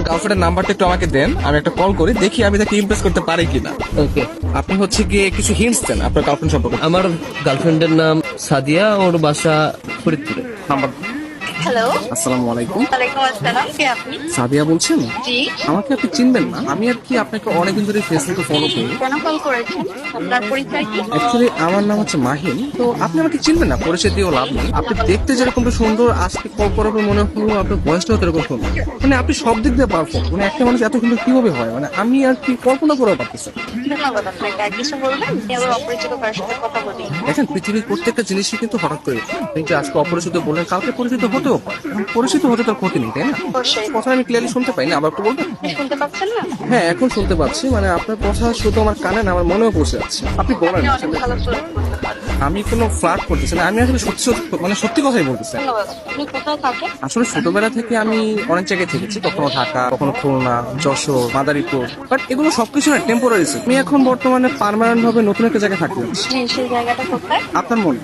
আপনার গার্লফ্রেন্ডের নাম্বারটা একটু আমাকে দেন, আমি একটা কল করি, দেখি আমি তাকে ইমপ্রেস করতে পারি কিনা। ওকে। আপনি হচ্ছে গিয়ে কিছু হিন্টস দেন আপনার গার্লফ্রেন্ড সম্পর্কে। আমার গার্লফ্রেন্ডের নাম সাদিয়া, ওর বাসা ফরিদপুরে। নাম্বার। হ্যালো, আসসালামু আলাইকুম। ওয়ালাইকুম আসসালাম। কে আপনি? সাদিয়া বলছেন? জি। আমাকে আপনি চিনবেন না, আমি আর কি আপনাকে অনেকদিন ধরে ফেসবুকে ফলো করি। কেন কল করেছেন? আপনার পরিচয় কি? অ্যাকচুয়ালি আমার নাম হচ্ছে মাহিন, তো আপনি আমাকে চিনবেন না, পরিচয় দিয়েও লাভ নেই। আপনি দেখতে যেরকম সুন্দর, আজকে কল করার পর মনে হলো আপনার বয়সটাও এরকম সুন্দর। মানে আপনি সব দিক দিয়ে পারফেক্ট। মানে একটা মানুষ এত সুন্দর কিভাবে হয়, মানে আমি আর কি কল্পনা করেও পারতেছি না। ধন্যবাদ আপনাকে। আর কিছু বলবেন? আমি আবার অপরিচিত কারোর সাথে কথা বলি। দেখেন, পৃথিবীর প্রত্যেকটা জিনিসই কিন্তু হঠাৎ করে হয়। আপনি যে আজকে অপরিচিত বললেন, কালকে পরিচিত হতেও পারে। এখন পরিচিত হতে তার ক্ষতি নেই, তাই না? অবশ্যই। কথা আমি ক্লিয়ারলি শুনতে পাই না, আবার একটু বলবেন? শুনতে পাচ্ছেন না? হ্যাঁ, এখন শুনতে পাচ্ছি। মানে আপনার কথা শুধু আমার কানে না, আমার মনেও পৌঁছে যাচ্ছে। আপনি বলেন। আপনি অনেক ভালো ফ্লার্ট করতে পারেন। আমি কোনো ফ্লার্ট করতেছি না, আমি আসলে সত্যি সত্যি মানে সত্যি কথাই বলতেছি। ধন্যবাদ। আপনি কোথায় থাকেন? আসলে ছোটবেলা থেকে আমি অনেক জায়গায় থেকেছি, কখনো ঢাকা, কখনো খুলনা, যশোর, মাদারীপুর। বাট এগুলো সবকিছু না টেম্পোরারি। আমি এখন বর্তমানে পার্মানেন্ট ভাবে নতুন একটা জায়গায় থাকতে যাচ্ছি। জি, সেই জায়গাটা কোথায়? আপনার মনে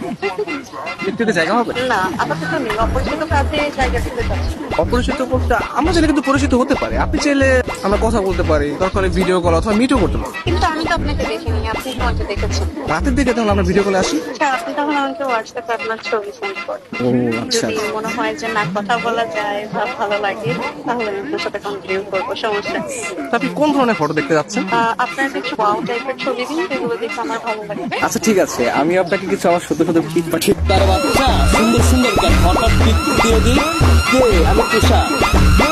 একটু একটা জায়গা হবে? না, আপাতত নেই। অপরিচিত কাজে জায়গা খুঁজে পাচ্ছি। অপরিচিত করতে আমরা চাইলে কিন্তু পরিচিত হতে পারি। আপনি চাইলে আমরা কথা বলতে পারি, দরকার ভিডিও কল অথবা মিটও করতে পারি। কিন্তু আমি তো আপনাকে দেখিনি, আপনি আমাকে দেখেছেন। রাতের দিকে তাহলে আমরা ভিডিও কলে আসি। আচ্ছা, আপনি তখন আমাকে হোয়াটসঅ্যাপে আপনার ছবি সেন্ড করেন। ও আচ্ছা। যদি মনে হয় যে না, কথা বলা যায় বা ভালো লাগে, তাহলে আমি আপনার সাথে কন্টিনিউ করবো, সমস্যা নেই। তো আপনি কোন ধরনের ফটো দেখতে যাচ্ছেন? আপনার কিছু ওয়াও টাইপের ছবি দিন, যেগুলো দেখে আমার ভালো লাগবে। আচ্ছা ঠিক আছে, আমি আপনাকে কিছু আমার শুধু শুধু পিক পাঠিয়ে। তার বাচ্চা সুন্দর সুন্দর হঠাৎ দিয়ে দিই। কে? আমি তুষার।